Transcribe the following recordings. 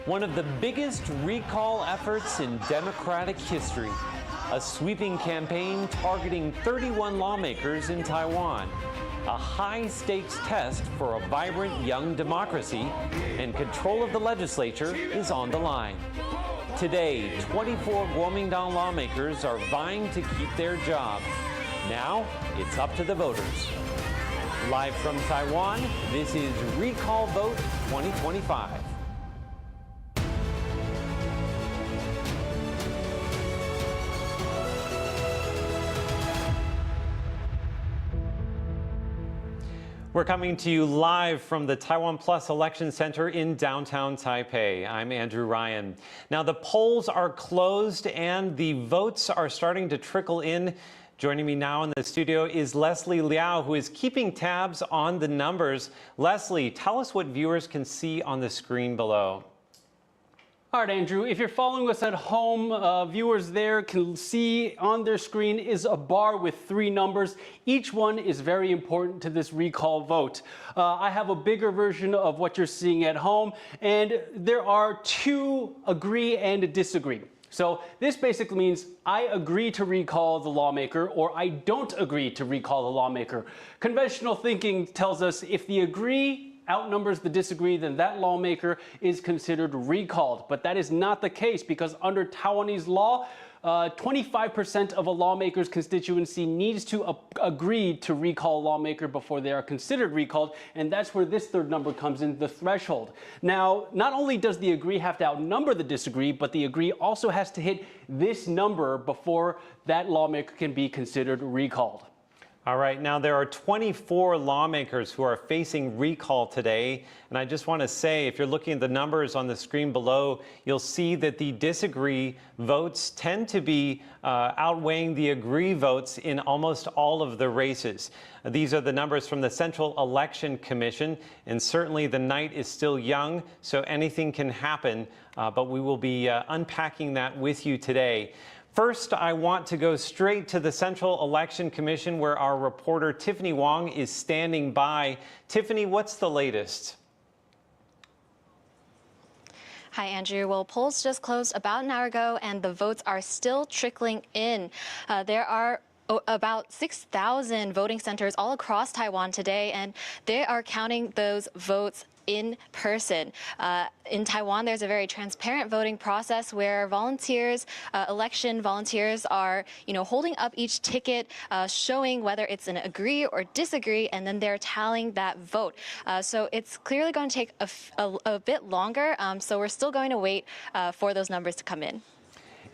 One of the biggest recall efforts in democratic history. A sweeping campaign targeting 31 lawmakers in Taiwan. A high-stakes test for a vibrant young democracy, and control of the legislature is on the line. Today, 24 Kuomintang lawmakers are vying to keep their job. Now, it's up to the voters. Live from Taiwan, this is Recall Vote 2025. We're coming to you live from the TaiwanPlus Election Center in downtown Taipei. I'm Andrew Ryan. Now, the polls are closed and the votes are starting to trickle in. Joining me now in the studio is Leslie Liao, who is keeping tabs on the numbers. Leslie, tell us what viewers can see on the screen below. All right, Andrew, if you're following us at home, viewers there can see on their screen is a bar with 3 numbers. Each one is very important to this recall vote. I have a bigger version of what you're seeing at home, and there are 2 agree and disagree. So this basically means I agree to recall the lawmaker or I don't agree to recall the lawmaker. Conventional thinking tells us if the agree outnumbers the disagree, then that lawmaker is considered recalled. But that is not the case because under Taiwanese law, 25% of a lawmaker's constituency needs to agree to recall a lawmaker before they are considered recalled, and that's where this third number comes in, the threshold. Now, not only does the agree have to outnumber the disagree, but the agree also has to hit this number before that lawmaker can be considered recalled. All right, now there are 24 lawmakers who are facing recall today. And I just want to say, if you're looking at the numbers on the screen below, you'll see that the disagree votes tend to be outweighing the agree votes in almost all of the races. These are the numbers from the Central Election Commission, and certainly the night is still young, so anything can happen, but we will be unpacking that with you today. First, I want to go straight to the Central Election Commission where our reporter Tiffany Wong is standing by. Tiffany, what's the latest? Hi, Andrew. Well, polls just closed about an hour ago and the votes are still trickling in. There are about 6,000 voting centers all across Taiwan today, and they are counting those votes in person. In Taiwan, there's a very transparent voting process where volunteers, election volunteers are, holding up each ticket, showing whether it's an agree or disagree, and then they're tallying that vote. So it's clearly going to take a bit longer, so we're still going to wait for those numbers to come in.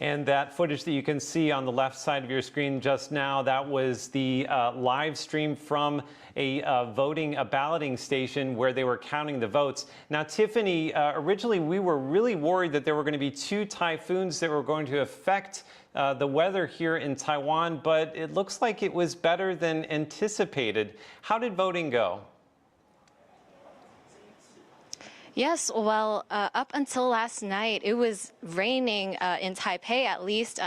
And that footage that you can see on the left side of your screen just now, that was the live stream from a balloting station where they were counting the votes. Now, Tiffany, originally we were really worried that there were going to be 2 typhoons that were going to affect the weather here in Taiwan, but it looks like it was better than anticipated. How did voting go? Yes, well, up until last night, it was raining in Taipei at least,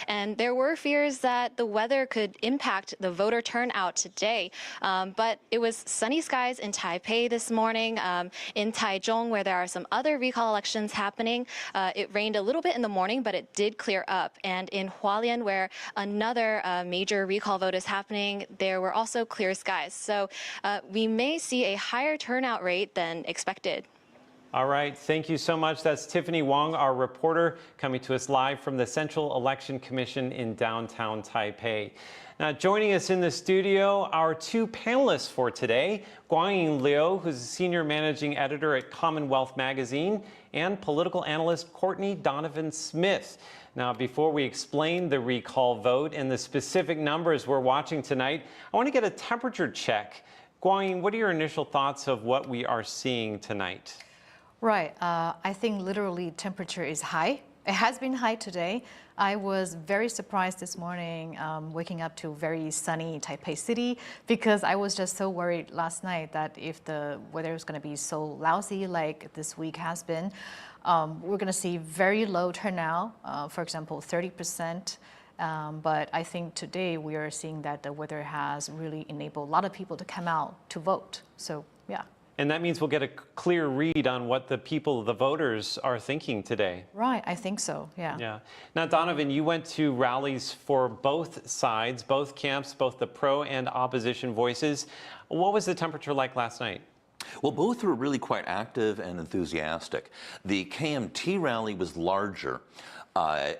and there were fears that the weather could impact the voter turnout today. But it was sunny skies in Taipei this morning. In Taichung, where there are some other recall elections happening, it rained a little bit in the morning, but it did clear up. And in Hualien, where another major recall vote is happening, there were also clear skies. So we may see a higher turnout rate than expected. All right, thank you so much. That's Tiffany Wong, our reporter, coming to us live from the Central Election Commission in downtown Taipei. Now, joining us in the studio, our 2 panelists for today, Guangying Liu, who's a senior managing editor at Commonwealth Magazine, and political analyst Courtney Donovan Smith. Now, before we explain the recall vote and the specific numbers we're watching tonight, I want to get a temperature check. Guangying, what are your initial thoughts of what we are seeing tonight? Right. I think literally temperature is high. It has been high today. I was very surprised this morning waking up to very sunny Taipei City because I was just so worried last night that if the weather is going to be so lousy like this week has been, we're going to see very low turnout, for example, 30%. But I think today we are seeing that the weather has really enabled a lot of people to come out to vote. So, yeah. And that means we'll get a clear read on what the people, the voters, are thinking today. Right, I think so, yeah. Yeah. Now, Donovan, you went to rallies for both sides, both camps, both the pro and opposition voices. What was the temperature like last night? Well, both were really quite active and enthusiastic. The KMT rally was larger.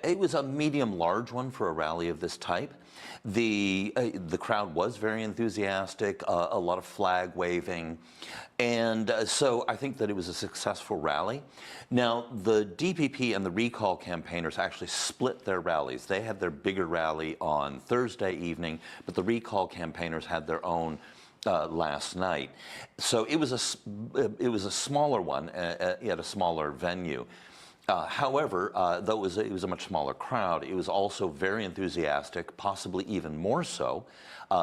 It was a medium-large one for a rally of this type. The crowd was very enthusiastic, a lot of flag waving, and so I think that it was a successful rally. Now, the DPP and the recall campaigners actually split their rallies. They had their bigger rally on Thursday evening, but the recall campaigners had their own last night. So it was a smaller one at a smaller venue. However, though it was a much smaller crowd, it was also very enthusiastic, possibly even more so,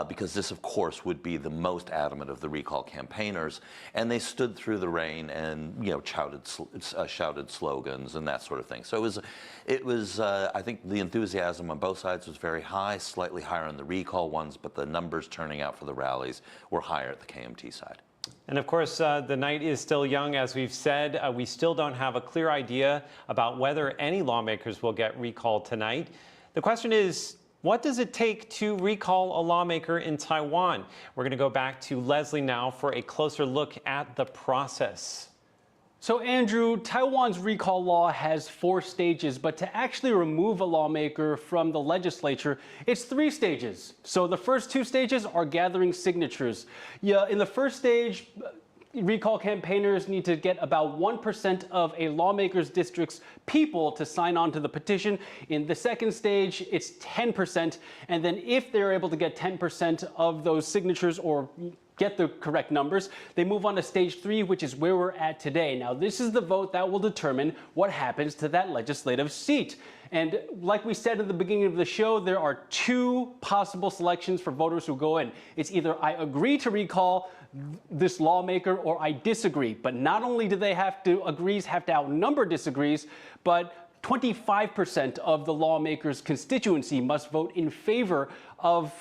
because this, of course, would be the most adamant of the recall campaigners, and they stood through the rain and shouted slogans and that sort of thing. So it was. I think the enthusiasm on both sides was very high, slightly higher on the recall ones, but the numbers turning out for the rallies were higher at the KMT side. And of course, the night is still young, as we've said. We still don't have a clear idea about whether any lawmakers will get recalled tonight. The question is, what does it take to recall a lawmaker in Taiwan? We're going to go back to Leslie now for a closer look at the process. So, Andrew, Taiwan's recall law has 4 stages, but to actually remove a lawmaker from the legislature, it's 3 stages. So the first 2 stages are gathering signatures. Yeah, in the first stage, recall campaigners need to get about 1% of a lawmaker's district's people to sign on to the petition. In the second stage, it's 10%. And then if they're able to get 10% of those signatures or get the correct numbers, they move on to stage 3, which is where we're at today. Now, this is the vote that will determine what happens to that legislative seat. And like we said at the beginning of the show, there are 2 possible selections for voters who go in. It's either I agree to recall this lawmaker or I disagree. But not only do they have to agrees have to outnumber disagrees, but 25% of the lawmaker's constituency must vote in favor of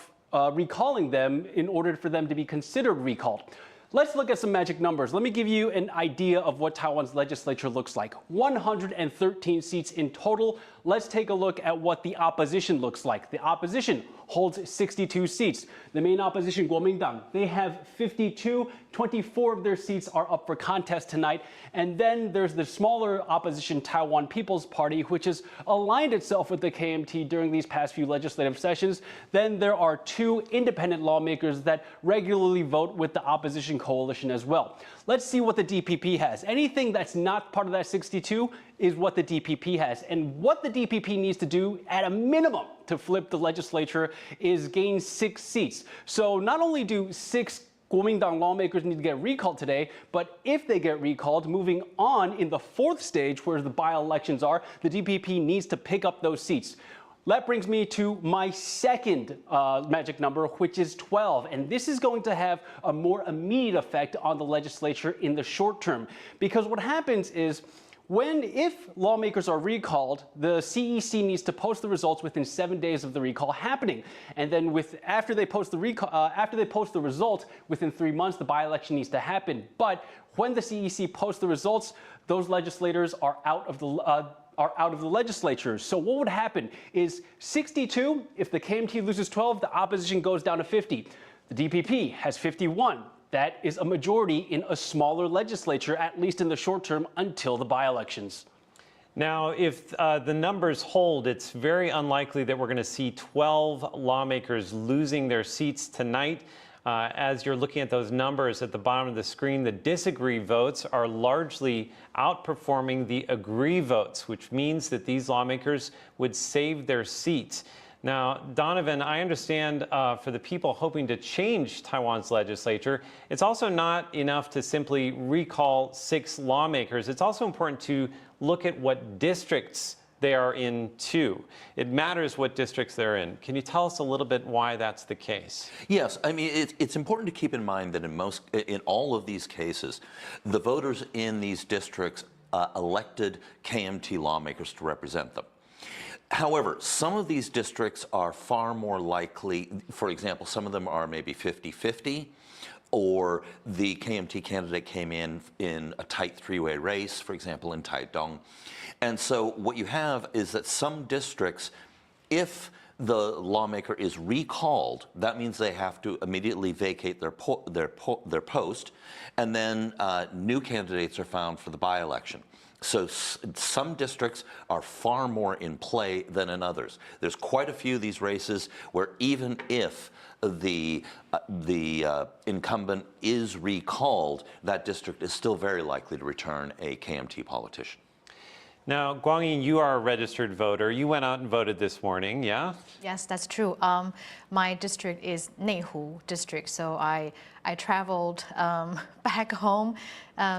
recalling them in order for them to be considered recalled. Let's look at some magic numbers. Let me give you an idea of what Taiwan's legislature looks like. 113 seats in total. Let's take a look at what the opposition looks like. The opposition holds 62 seats. The main opposition, Kuomintang, they have 52. 24 of their seats are up for contest tonight. And then there's the smaller opposition, Taiwan People's Party, which has aligned itself with the KMT during these past few legislative sessions. Then there are 2 independent lawmakers that regularly vote with the opposition coalition as well. Let's see what the DPP has. Anything that's not part of that 62 is what the DPP has. And what the DPP needs to do at a minimum to flip the legislature is gain 6 seats. So not only do 6 Kuomintang lawmakers need to get recalled today, but if they get recalled, moving on in the 4th stage where the by-elections are, the DPP needs to pick up those seats. That brings me to my second magic number, which is 12. And this is going to have a more immediate effect on the legislature in the short term. Because what happens is, if lawmakers are recalled, the CEC needs to post the results within 7 days of the recall happening, and then after they post the result within 3 months, the by-election needs to happen. But when the CEC posts the results, those legislators are out of the legislature. So what would happen is 62. If the KMT loses 12, the opposition goes down to 50. The DPP has 51. That is a majority in a smaller legislature, at least in the short term, until the by-elections. Now, if the numbers hold, it's very unlikely that we're going to see 12 lawmakers losing their seats tonight. As you're looking at those numbers at the bottom of the screen, the disagree votes are largely outperforming the agree votes, which means that these lawmakers would save their seats. Now, Donovan, I understand for the people hoping to change Taiwan's legislature, it's also not enough to simply recall 6 lawmakers. It's also important to look at what districts they are in too. It matters what districts they're in. Can you tell us a little bit why that's the case? Yes, I mean, it's important to keep in mind that in all of these cases, the voters in these districts elected KMT lawmakers to represent them. However, some of these districts are far more likely, for example, some of them are maybe 50-50, or the KMT candidate came in a tight three-way race, for example, in Taiwan. And so what you have is that some districts, if the lawmaker is recalled, that means they have to immediately vacate their post, and then new candidates are found for the by-election. So some districts are far more in play than in others. There's quite a few of these races where even if the incumbent is recalled, that district is still very likely to return a KMT politician. Now, Guangyin, you are a registered voter. You went out and voted this morning, yeah? Yes, that's true. My district is Neihu district, so I traveled back home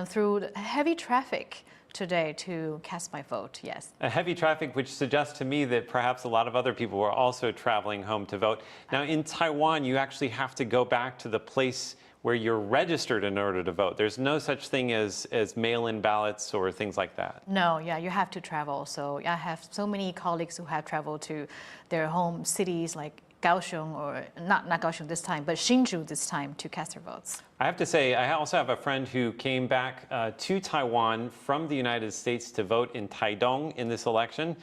through heavy traffic today to cast my vote, yes. A heavy traffic, which suggests to me that perhaps a lot of other people were also traveling home to vote. Now, in Taiwan, you actually have to go back to the place where you're registered in order to vote. There's no such thing as mail-in ballots or things like that. No, yeah, you have to travel. So I have so many colleagues who have traveled to their home cities like Kaohsiung, or not Kaohsiung this time, but Hsinchu this time to cast their votes. I have to say, I also have a friend who came back to Taiwan from the United States to vote in Taidong in this election,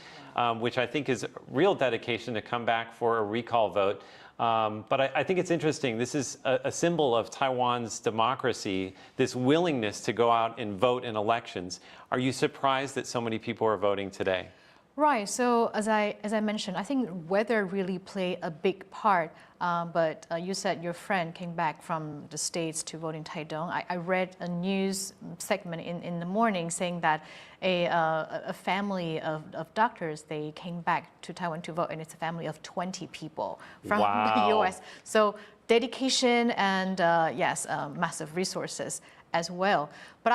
which I think is real dedication to come back for a recall vote. But I think it's interesting. This is a symbol of Taiwan's democracy, this willingness to go out and vote in elections. Are you surprised that so many people are voting today? Right. So as I mentioned, I think weather really played a big part. But you said your friend came back from the States to vote in Taidong. I read a news segment in the morning saying that a family of doctors, they came back to Taiwan to vote, and it's a family of 20 people from the U.S. So dedication and yes, massive resources as well. But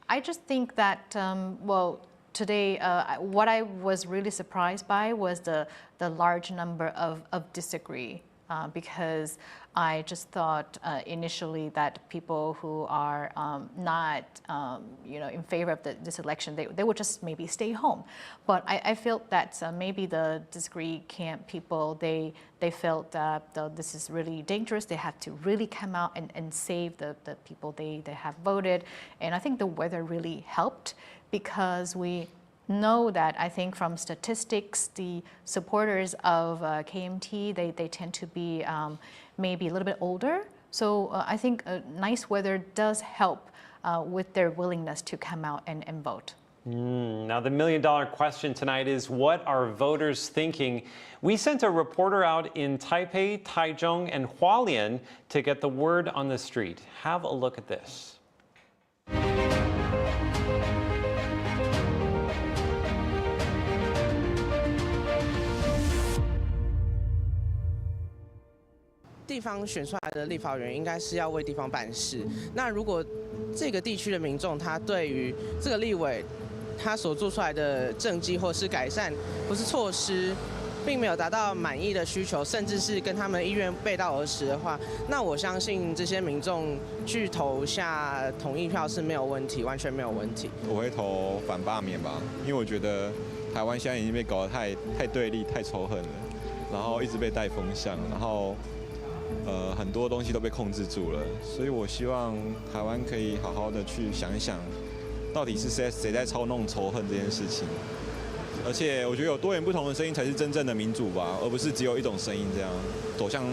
I just think that well, today, what I was really surprised by was the large number of disagree, because I just thought initially that people who are not in favor of this election, they would just maybe stay home. But I felt that maybe the disagree camp people, they felt that this is really dangerous. They have to really come out and save the people they have voted. And I think the weather really helped, because we know that, I think from statistics, the supporters of KMT, they tend to be maybe a little bit older. So I think nice weather does help with their willingness to come out and vote. Now, the million-dollar question tonight is, what are voters thinking? We sent a reporter out in Taipei, Taichung, and Hualien to get the word on the street. Have a look at this. 地方选出来的立法委员应该是要为地方办事。那如果这个地区的民众他对于这个立委他所做出来的政绩或是改善或是措施，并没有达到满意的需求，甚至是跟他们意愿背道而驰的话，那我相信这些民众去投下同意票是没有问题，完全没有问题。我会投反罢免吧，因为我觉得台湾现在已经被搞得太对立、太仇恨了，然后一直被带风向，然后很多东西都被控制住了，所以我希望台湾可以好好的去想一想，到底是谁在操弄仇恨这件事情。而且我觉得有多元不同的声音才是真正的民主吧，而不是只有一种声音这样走向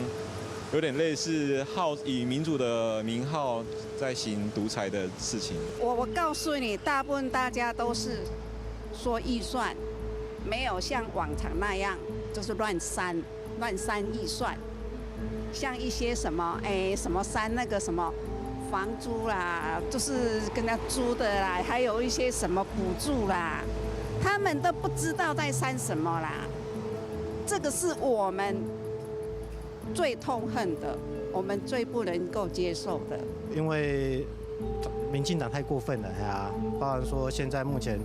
有点类似以民主的名号在行独裁的事情。我告诉你，大部分大家都是说预算，没有像往常那样就是乱删预算。像一些什么什么删那个什么房租啦，就是跟他租的啦，还有一些什么补助啦，他们都不知道在删什么啦。这个是我们最痛恨的，我们最不能够接受的。因为民进党太过分了呀，包含说现在目前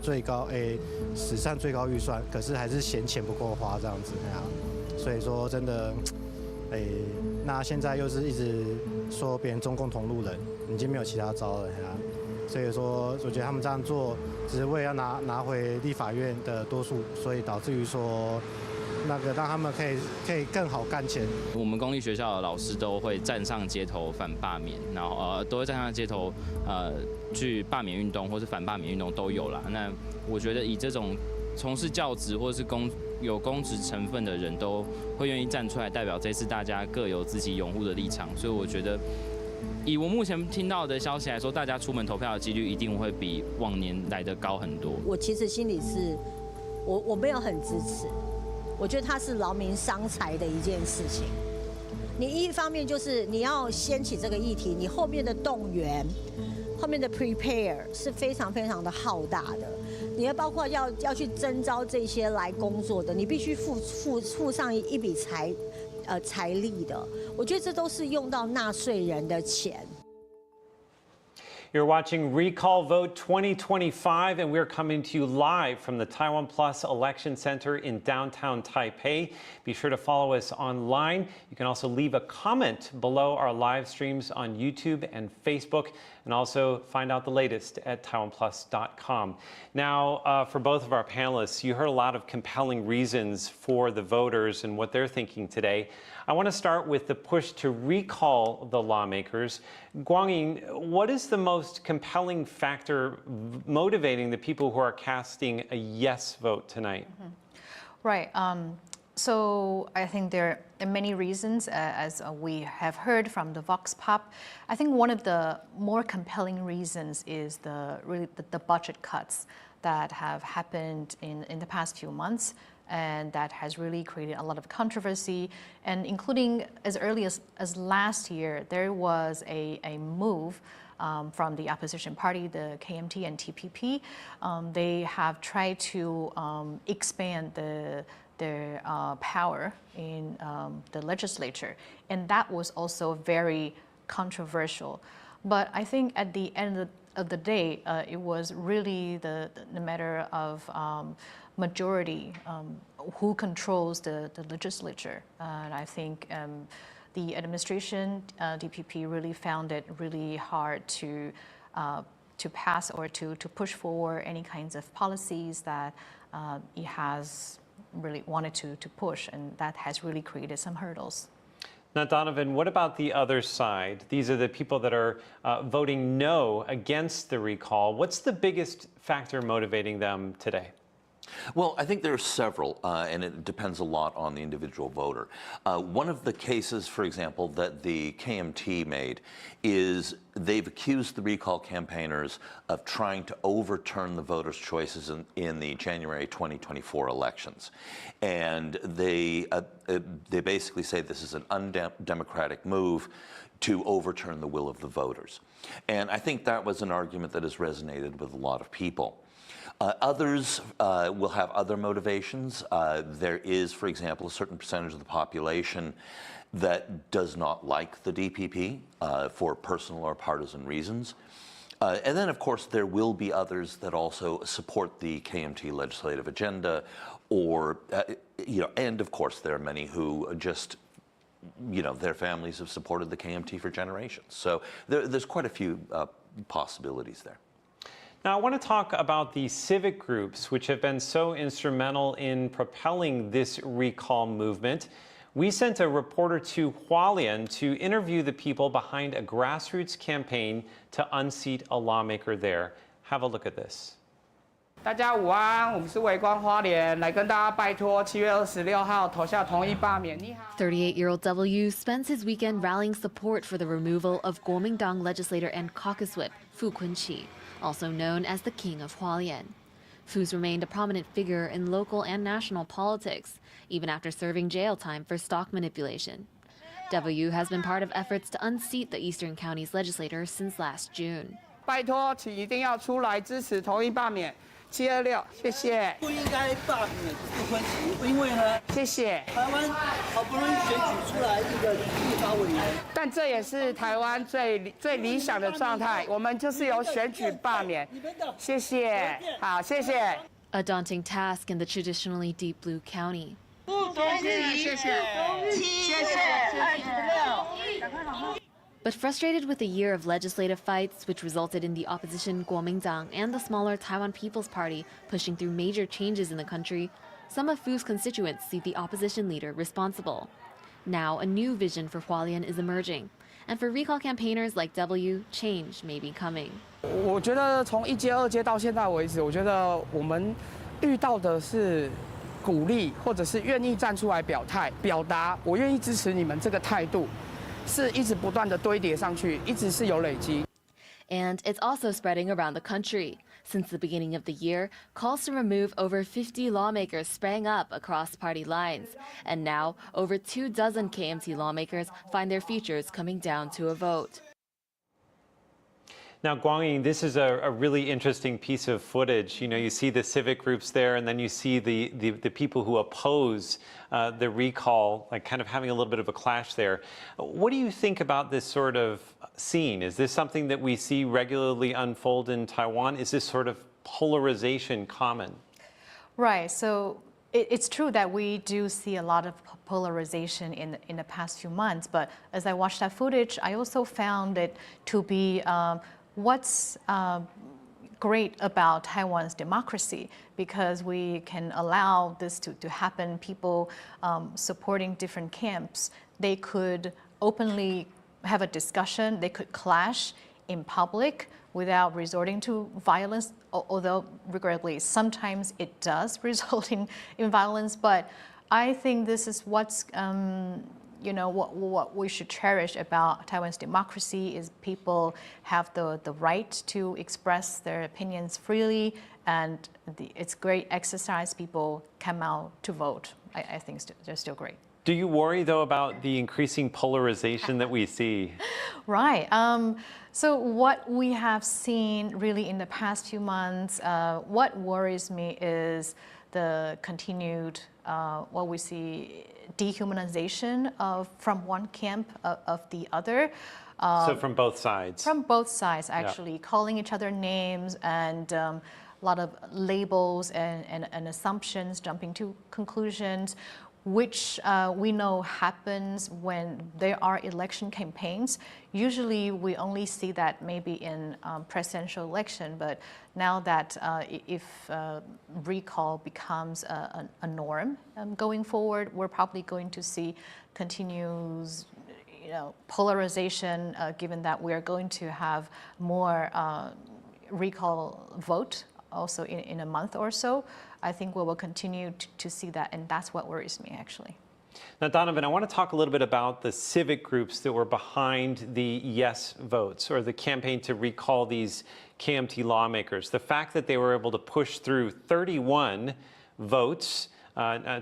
史上最高预算，可是还是嫌钱不够花这样子呀，所以说真的。那现在又是一直说别人中共同路人，已经没有其他招了呀。所以说，我觉得他们这样做只是为了拿回立法院的多数，所以导致于说，那个让他们可以更好干钱。我们公立学校的老师都会站上街头反罢免，然后都会站上街头去罢免运动或是反罢免运动都有啦。那我觉得以这种从事教职或是有公职成分的人都会愿意站出来代表这次大家各有自己拥护的立场，所以我觉得以我目前听到的消息来说，大家出门投票的几率一定会比往年来得高很多。我其实心里是，我没有很支持，我觉得它是劳民伤财的一件事情。你一方面就是你要掀起这个议题，你后面的动员、后面的 prepare 是非常非常的浩大的。你要包括要去征召这些来工作的，你必须付上一笔财力的。我觉得这都是用到纳税人的钱。You're watching Recall Vote 2025, and we're coming to you live from the TaiwanPlus Election Center in downtown Taipei. Be sure to follow us online. You can also leave a comment below our live streams on YouTube and Facebook, and also find out the latest at TaiwanPlus.com. Now, for both of our panelists, you heard a lot of compelling reasons for the voters and what they're thinking today. I want to start with the push to recall the lawmakers. Guangying, what is the most compelling factor motivating the people who are casting a yes vote tonight? Right. So I think there are many reasons, as we have heard from the Vox Pop. I think one of the more compelling reasons is the budget cuts that have happened in the past few months, and that has really created a lot of controversy. And including as early as last year, there was a move from the opposition party, the KMT and TPP. They have tried to expand their power in the legislature, and that was also very controversial. But I think at the end of the day, it was really the matter of majority, who controls the legislature. And I think the administration, DPP, really found it really hard to pass or to push forward any kinds of policies that it has really wanted to push, and that has really created some hurdles. Now, Donovan, what about the other side? These are the people that are voting no against the recall. What's the biggest factor motivating them today? Well, I think there are several, and it depends a lot on the individual voter. One of the cases, for example, that the KMT made is they've accused the recall campaigners of trying to overturn the voters' choices in the January 2024 elections. And they basically say this is an undemocratic move to overturn the will of the voters. And I think that was an argument that has resonated with a lot of people. Others will have other motivations. There is, for example, a certain percentage of the population that does not like the DPP for personal or partisan reasons. And then, of course, there will be others that also support the KMT legislative agenda, or, and of course, there are many who just, their families have supported the KMT for generations. So there's quite a few possibilities there. Now, I want to talk about the civic groups, which have been so instrumental in propelling this recall movement. We sent a reporter to Hualien to interview the people behind a grassroots campaign to unseat a lawmaker there. Have a look at this. 大家午安，我们是微光花莲，来跟大家拜托7月26号投下同意罢免。你好。 38-year-old W spends his weekend rallying support for the removal of Kuomintang legislator and caucus whip Fu Kunqi, also known as the King of Hualien. Fu's remained a prominent figure in local and national politics, even after serving jail time for stock manipulation. W has been part of efforts to unseat the Eastern County's legislator since last June. 拜托，请一定要出来支持同意罢免。 726，谢谢。不应该罢免傅昆萁，因为呢，谢谢。台湾好不容易选举出来一个立法委员，但这也是台湾最理想的状态，我们就是由选举罢免。谢谢，好，谢谢。A daunting task in the traditionally deep blue county. 谢谢，26，But frustrated with a year of legislative fights, which resulted in the opposition Kuomintang and the smaller Taiwan People's Party pushing through major changes in the country, Some of Fu's constituents see the opposition leader responsible. Now, a new vision for Hualien is emerging. And for recall campaigners like W, change may be coming. 我觉得从1阶、2阶到现在为止，我觉得我们遇到的是鼓励，或者是愿意站出来表态、表达我愿意支持你们这个态度，是一直不断的堆叠上去，一直是有累积。 And it's also spreading around the country. Since the beginning of the year, calls to remove over 50 lawmakers sprang up across party lines. And now, over 24 KMT lawmakers find their futures coming down to a vote. Now, Guangying, this is a really interesting piece of footage. You know, you see the civic groups there, and then you see the people who oppose the recall, like kind of having a little bit of a clash there. What do you think about this sort of scene? Is this something that we see regularly unfold in Taiwan? Is this sort of polarization common? Right. So it's true that we do see a lot of polarization in the past few months. But as I watched that footage, I also found it to be what's great about Taiwan's democracy, because we can allow this to happen. People supporting different camps, they could openly have a discussion, they could clash in public without resorting to violence, although regrettably sometimes it does result in violence. But I think this is what's you know, what we should cherish about Taiwan's democracy is people have the right to express their opinions freely, and it's great exercise. People come out to vote. I think they're still great. Do you worry, though, about the increasing polarization that we see? Right. So what we have seen really in the past few months, what worries me is the continued, what we see, dehumanization from one camp of the other. So from both sides? From both sides, actually, calling each other names and a lot of labels and assumptions, jumping to conclusions, which we know happens when there are election campaigns. Usually we only see that maybe in presidential election, but now that if recall becomes a norm going forward, we're probably going to see continuous polarization, given that we are going to have more recall vote also in a month or so. I think we will continue to see that, and that's what worries me, actually. Now, Donovan, I want to talk a little bit about the civic groups that were behind the yes votes, or the campaign to recall these KMT lawmakers. The fact that they were able to push through 31 votes,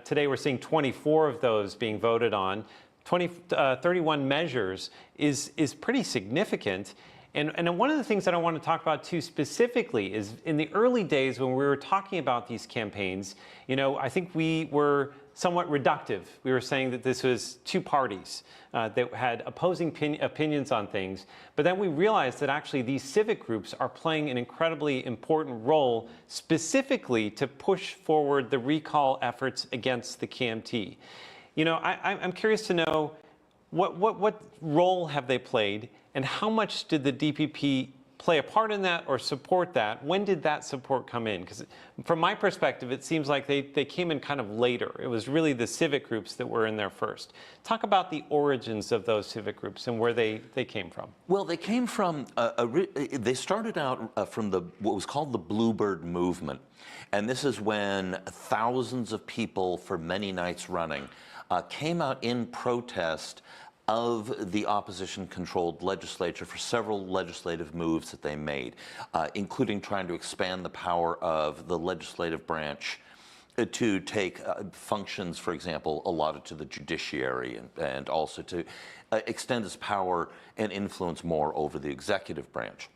today we're seeing 24 of those being voted on, 31 measures is pretty significant. And one of the things that I want to talk about too specifically is in the early days when we were talking about these campaigns, I think we were somewhat reductive. We were saying that this was two parties that had opposing opinions on things. But then we realized that actually these civic groups are playing an incredibly important role specifically to push forward the recall efforts against the KMT. I'm curious to know what role have they played? And how much did the DPP play a part in that or support that? When did that support come in? Because from my perspective, it seems like they came in kind of later. It was really the civic groups that were in there first. Talk about the origins of those civic groups and where they came from. Well, they came from, they started out from what was called the Bluebird movement. And this is when thousands of people for many nights running came out in protest of the opposition-controlled legislature for several legislative moves that they made, including trying to expand the power of the legislative branch to take functions, for example, allotted to the judiciary, and also to extend its power and influence more over the executive branch.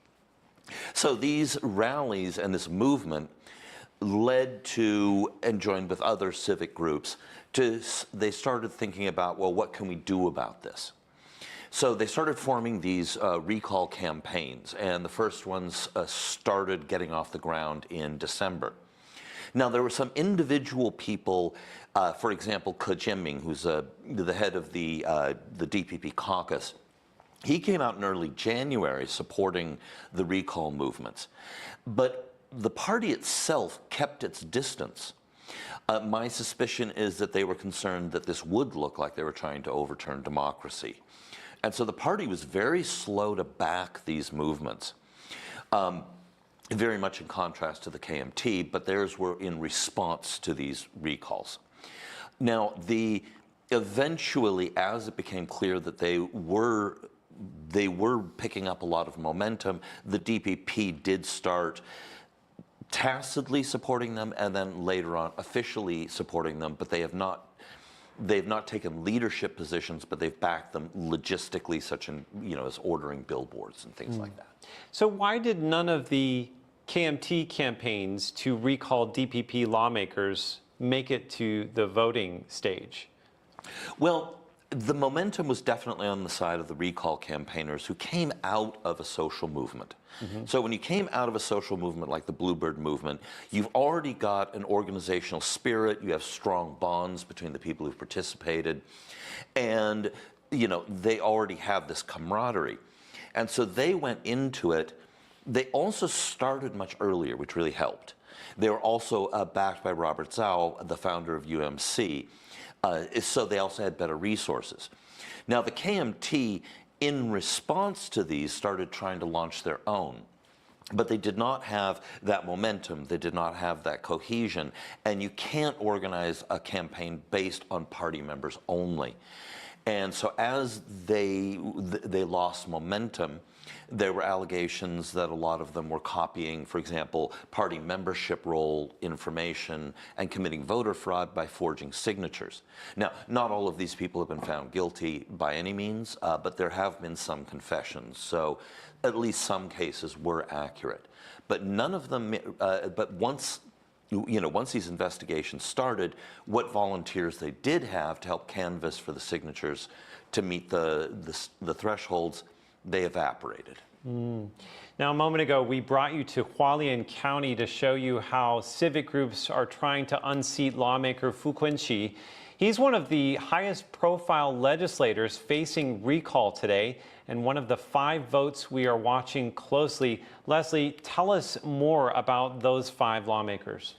So these rallies and this movement led to, and joined with other civic groups, they started thinking about, well, what can we do about this? So they started forming these recall campaigns, and the first ones started getting off the ground in December. Now, there were some individual people, for example, Ke Jianming, who's the head of the DPP caucus. He came out in early January supporting the recall movements. But the party itself kept its distance. My suspicion is that they were concerned that this would look like they were trying to overturn democracy. And so the party was very slow to back these movements, very much in contrast to the KMT, but theirs were in response to these recalls. Now, eventually, as it became clear that they were picking up a lot of momentum, the DPP did start tacitly supporting them and then later on officially supporting them, but they've not taken leadership positions, but they've backed them logistically, such as ordering billboards and things like that. So why did none of the KMT campaigns to recall DPP lawmakers make it to the voting stage? Well, the momentum was definitely on the side of the recall campaigners who came out of a social movement. So when you came out of a social movement like the Bluebird movement, you've already got an organizational spirit, you have strong bonds between the people who've participated, and they already have this camaraderie. And so they went into it. They also started much earlier, which really helped. They were also backed by Robert Zhao, the founder of UMC, so they also had better resources. Now the KMT, in response to these, started trying to launch their own. But they did not have that momentum, they did not have that cohesion, and you can't organize a campaign based on party members only. And so as they lost momentum, there were allegations that a lot of them were copying, for example, party membership roll information and committing voter fraud by forging signatures. Now, not all of these people have been found guilty by any means, but there have been some confessions. So at least some cases were accurate. But none of them, but once these investigations started, what volunteers they did have to help canvass for the signatures to meet the thresholds, they evaporated. Now, a moment ago, we brought you to Hualien County to show you how civic groups are trying to unseat lawmaker Fu Kunqi. He's one of the highest profile legislators facing recall today, and one of the 5 votes we are watching closely. Leslie, tell us more about those 5 lawmakers.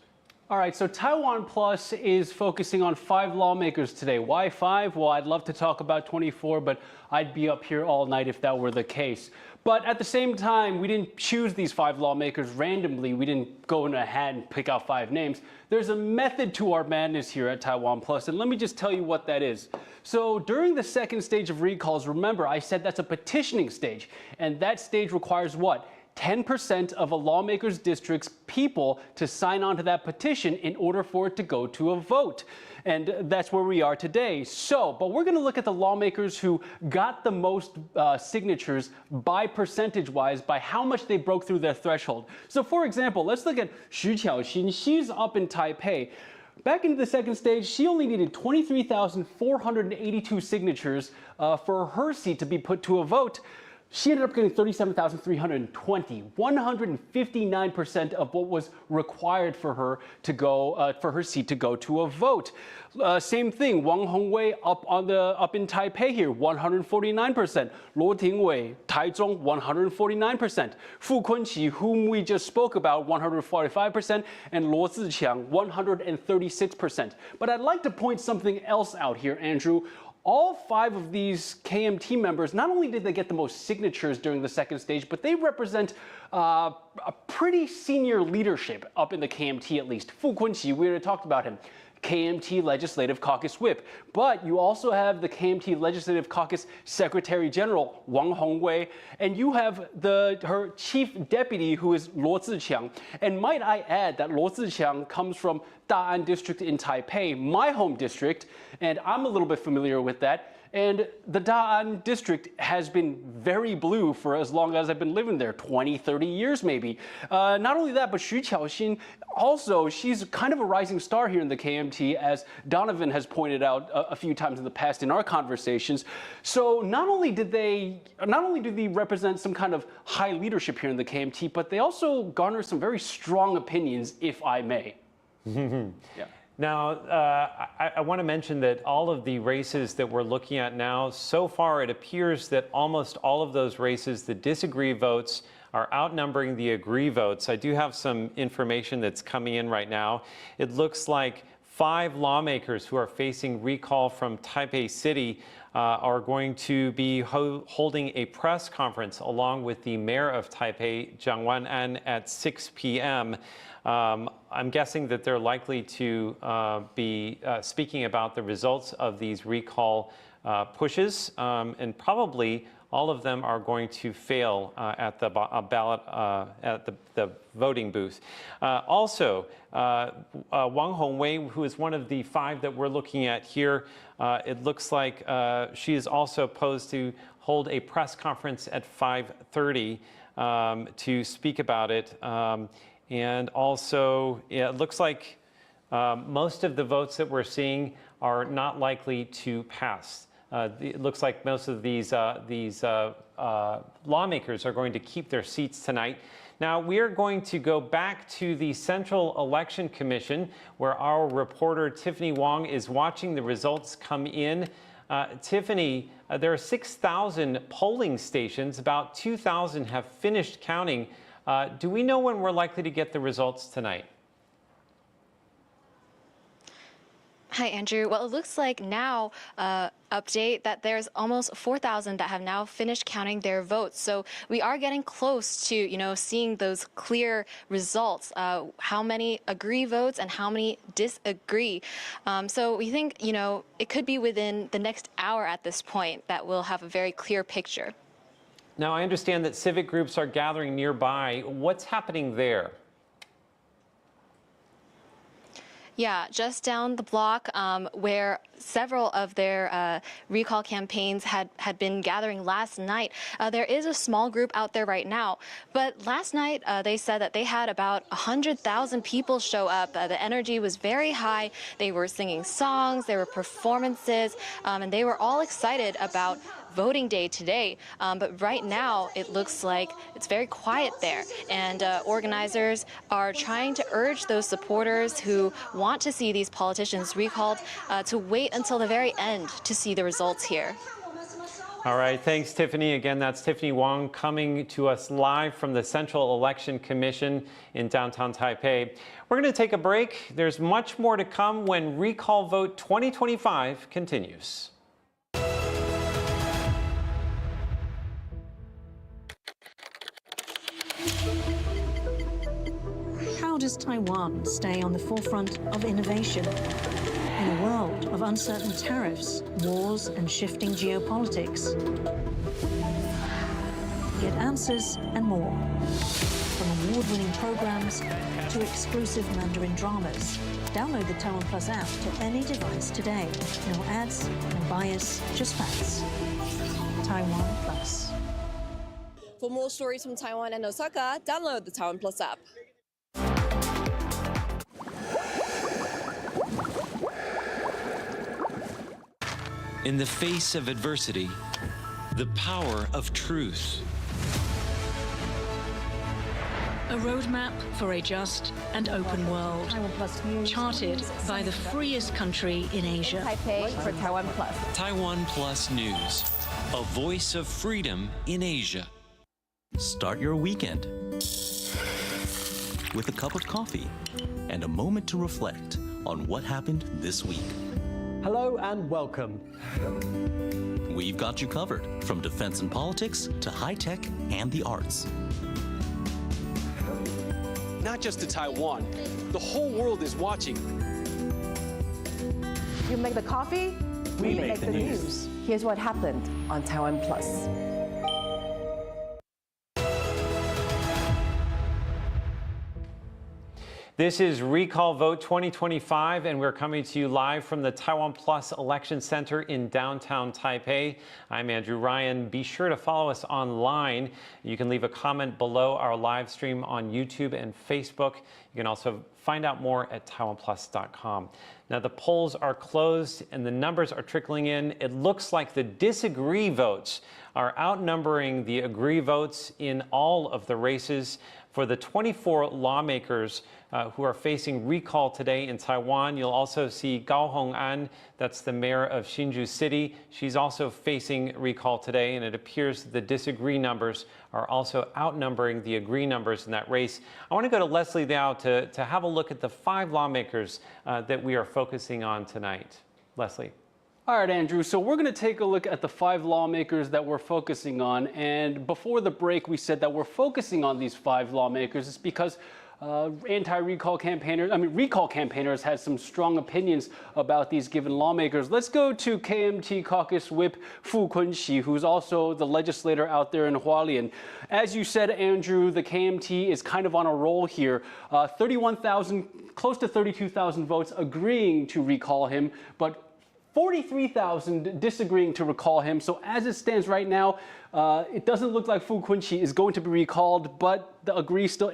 All right, so TaiwanPlus is focusing on 5 lawmakers today. Why 5? Well, I'd love to talk about 24, but I'd be up here all night if that were the case. But at the same time, we didn't choose these 5 lawmakers randomly. We didn't go in a hat and pick out 5 names. There's a method to our madness here at TaiwanPlus, and let me just tell you what that is. So during the second stage of recalls, remember, I said that's a petitioning stage, and that stage requires what? 10% of a lawmaker's district's people to sign on to that petition in order for it to go to a vote. And that's where we are today. But we're going to look at the lawmakers who got the most signatures by percentage-wise, by how much they broke through their threshold. So for example, let's look at Xu Qiaoxin. She's up in Taipei. Back into the second stage, she only needed 23,482 signatures for her seat to be put to a vote. She ended up getting 37,320, 159% of what was required for her to go, for her seat to go to a vote. Same thing, Wang Hongwei up in Taipei here, 149%. Luo Tingwei, Taichung, 149%. Fu Kunqi, whom we just spoke about, 145%, and Luo Ziqiang, 136%. But I'd like to point something else out here, Andrew. All 5 of these KMT members, not only did they get the most signatures during the second stage, but they represent a pretty senior leadership up in the KMT at least. Fu Kunqi, we already talked about him. KMT Legislative Caucus Whip. But you also have the KMT Legislative Caucus Secretary General, Wang Hongwei, and you have her chief deputy, who is Luo Ziqiang. And might I add that Luo Ziqiang comes from Da'an District in Taipei, my home district, and I'm a little bit familiar with that. And the Da'an district has been very blue for as long as I've been living there, 20, 30 years maybe. Not only that, but Xu Qiaoxin, also, she's kind of a rising star here in the KMT, as Donovan has pointed out a few times in the past in our conversations. So not only do they represent some kind of high leadership here in the KMT, but they also garner some very strong opinions, if I may. Yeah. Now, I want to mention that all of the races that we're looking at now, so far it appears that almost all of those races, the disagree votes are outnumbering the agree votes. I do have some information that's coming in right now. It looks like 5 lawmakers who are facing recall from Taipei City are going to be holding a press conference along with the mayor of Taipei, Jiang Wan-an, at 6 p.m. I'm guessing that they're likely to be speaking about the results of these recall pushes, and probably all of them are going to fail at the ballot, at the voting booth. Also, Wang Hongwei, who is one of the 5 that we're looking at here, it looks like she is also posed to hold a press conference at 5:30 to speak about it. And also, it looks like most of the votes that we're seeing are not likely to pass. It looks like most of these lawmakers are going to keep their seats tonight. Now, we are going to go back to the Central Election Commission, where our reporter Tiffany Wong is watching the results come in. Tiffany, there are 6,000 polling stations. About 2,000 have finished counting. Do we know when we're likely to get the results tonight? Hi, Andrew. Well, it looks like now, update that there's almost 4,000 that have now finished counting their votes. So we are getting close to, seeing those clear results, how many agree votes and how many disagree. So we think, it could be within the next hour at this point that we'll have a very clear picture. Now, I understand that civic groups are gathering nearby. What's happening there? Yeah, just down the block where several of their recall campaigns had been gathering last night. There is a small group out there right now, but last night they said that they had about 100,000 people show up. The energy was very high. They were singing songs, there were performances, and they were all excited about voting day today. But right now, it looks like it's very quiet there. And organizers are trying to urge those supporters who want to see these politicians recalled to wait until the very end to see the results here. All right, thanks, Tiffany. Again, that's Tiffany Wong coming to us live from the Central Election Commission in downtown Taipei. We're going to take a break. There's much more to come when Recall Vote 2025 continues. How does Taiwan stay on the forefront of innovation in a world of uncertain tariffs, wars, and shifting geopolitics? Get answers and more, from award-winning programs to exclusive Mandarin dramas. Download the TaiwanPlus app to any device today. No ads, no bias, just facts. TaiwanPlus. For more stories from Taiwan and Osaka, download the TaiwanPlus app. In the face of adversity, the power of truth. A roadmap for a just and open world, charted by the freest country in Asia. Taipei for TaiwanPlus. TaiwanPlus News, a voice of freedom in Asia. Start your weekend with a cup of coffee and a moment to reflect on what happened this week. Hello and welcome. We've got you covered, from defense and politics to high tech and the arts. Not just to Taiwan, the whole world is watching. You make the coffee, we make the news. Here's what happened on TaiwanPlus. This is Recall Vote 2025, and we're coming to you live from the TaiwanPlus Election Center in downtown Taipei. I'm Andrew Ryan. Be sure to follow us online. You can leave a comment below our live stream on YouTube and Facebook. You can also find out more at TaiwanPlus.com. Now, the polls are closed and the numbers are trickling in. It looks like the disagree votes are outnumbering the agree votes in all of the races. for the 24 lawmakers who are facing recall today in Taiwan. You'll also see Gao Hong'an, that's the mayor of Hsinchu City. She's also facing recall today, and it appears that the disagree numbers are also outnumbering the agree numbers in that race. I want to go to Leslie now to have a look at the 5 lawmakers that we are focusing on tonight. Leslie. All right, Andrew, so we're going to take a look at the 5 lawmakers that we're focusing on. And before the break, we said that we're focusing on these 5 lawmakers. It's because recall campaigners had some strong opinions about these given lawmakers. Let's go to KMT caucus whip Fu Kunqi, who's also the legislator out there in Hualien. As you said, Andrew, the KMT is kind of on a roll here. 31,000, close to 32,000 votes agreeing to recall him, but 43,000 disagreeing to recall him. So as it stands right now, it doesn't look like Fu Kunqi is going to be recalled, but the agree still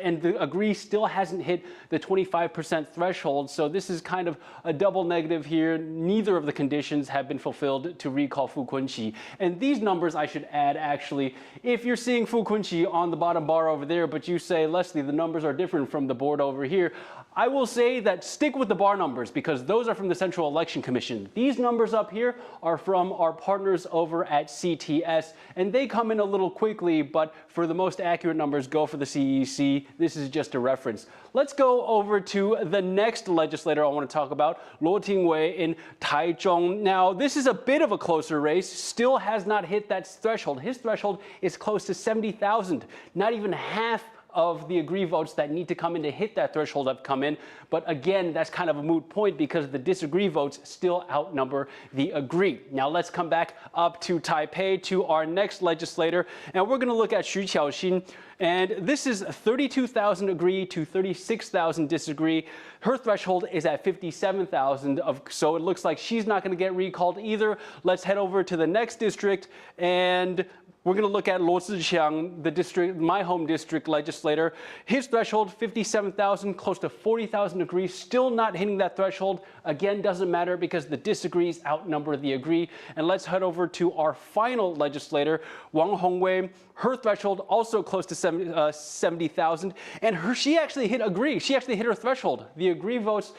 hasn't hit the 25% threshold. So this is kind of a double negative here. Neither of the conditions have been fulfilled to recall Fu Kunqi. And these numbers, I should add, actually, if you're seeing Fu Kunqi on the bottom bar over there, but you say, Leslie, the numbers are different from the board over here, I will say that stick with the bar numbers because those are from the Central Election Commission. These numbers up here are from our partners over at CTS, and they come in a little quickly, but for the most accurate numbers, go for the CEC. This is just a reference. Let's go over to the next legislator I want to talk about, Luo Tingwei in Taichung. Now, this is a bit of a closer race, still has not hit that threshold. His threshold is close to 70,000, not even half of the agree votes that need to come in to hit that threshold have come in. But again, that's kind of a moot point because the disagree votes still outnumber the agree. Now let's come back up to Taipei to our next legislator. And we're going to look at Xu Qiaoxin. And this is 32,000 agree to 36,000 disagree. Her threshold is at 57,000, so it looks like she's not going to get recalled either. Let's head over to the next district, and we're going to look at Luo Ziqiang, the district, my home district legislator. His threshold, 57,000, close to 40,000 agree, still not hitting that threshold. Again, doesn't matter because the disagrees outnumber the agree. And let's head over to our final legislator, Wang Hongwei. Her threshold also close to 70,000, and she actually hit agree. She actually hit her threshold. The agree votes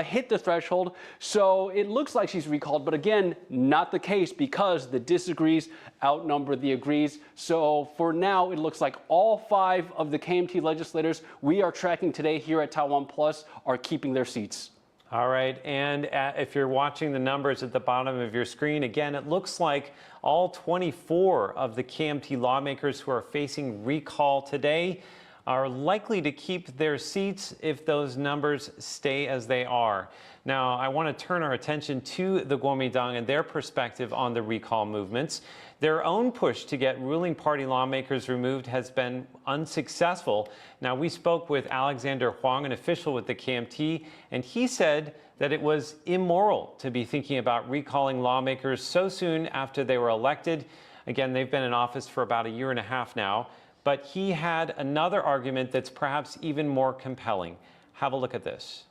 hit the threshold, so it looks like she's recalled, but again, not the case because the disagrees outnumber the agrees. So for now, it looks like all 5 of the KMT legislators we are tracking today here at Taiwan Plus are keeping their seats. All right, and if you're watching the numbers at the bottom of your screen, again, it looks like all 24 of the KMT lawmakers who are facing recall today are likely to keep their seats if those numbers stay as they are. Now, I want to turn our attention to the Kuomintang and their perspective on the recall movements. Their own push to get ruling party lawmakers removed has been unsuccessful. Now, we spoke with Alexander Huang, an official with the KMT, and he said that it was immoral to be thinking about recalling lawmakers so soon after they were elected. Again, they've been in office for about a year and a half now. But he had another argument that's perhaps even more compelling. Have a look at this.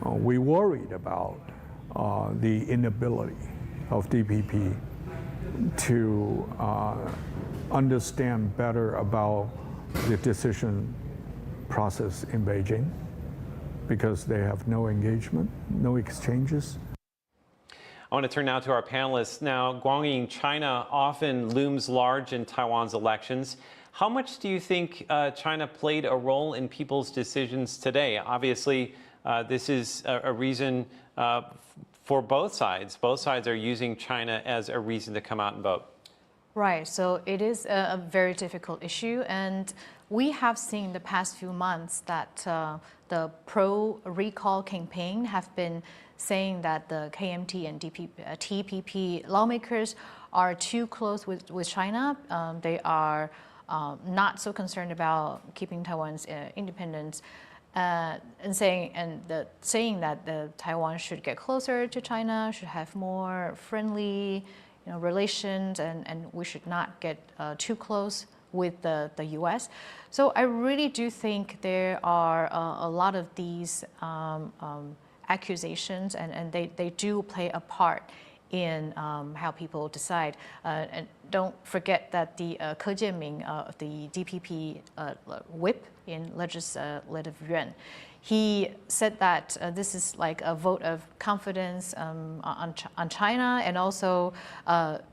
We worried about the inability of DPP to understand better about the decision process in Beijing because they have no engagement, no exchanges. I want to turn now to our panelists. Now, Guangyin, China often looms large in Taiwan's elections. How much do you think China played a role in people's decisions today? Obviously, this is a reason for both sides. Both sides are using China as a reason to come out and vote. Right, so it is a very difficult issue, and we have seen the past few months that the pro-recall campaign have been saying that the KMT and TPP lawmakers are too close with China. They are not so concerned about keeping Taiwan's independence, and saying that the Taiwan should get closer to China, should have more friendly relations, and we should not get too close with the U.S. So I really do think there are a lot of these accusations, and they do play a part in how people decide. And don't forget that the Ke Jianming, the DPP whip in Legislative Yuan, he said that this is like a vote of confidence on China, and also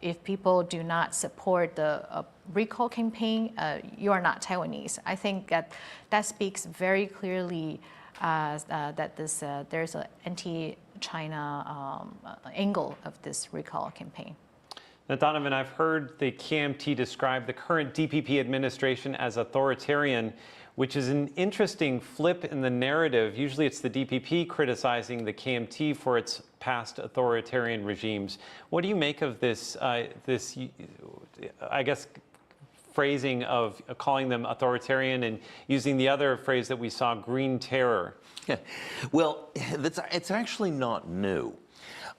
if people do not support the recall campaign, you are not Taiwanese. I think that speaks very clearly that there's an anti-China angle of this recall campaign. Now, Donovan, I've heard the KMT describe the current DPP administration as authoritarian, which is an interesting flip in the narrative. Usually it's the DPP criticizing the KMT for its past authoritarian regimes. What do you make of this, I guess, phrasing of calling them authoritarian and using the other phrase that we saw, green terror? Yeah. Well, it's actually not new.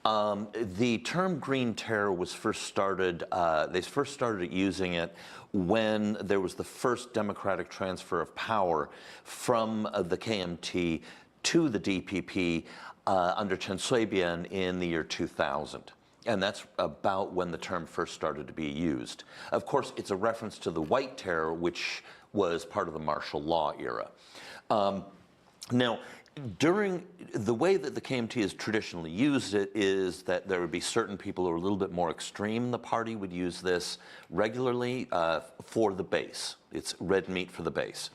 The term green terror was first started, they first started using it when there was the first democratic transfer of power from the KMT to the DPP under Chen Shui-bian in the year 2000. And that's about when the term first started to be used. Of course, it's a reference to the white terror, which was part of the martial law era. Now, during the way that the KMT has traditionally used it is that there would be certain people who are a little bit more extreme. The party would use this regularly for the base. It's red meat for the base.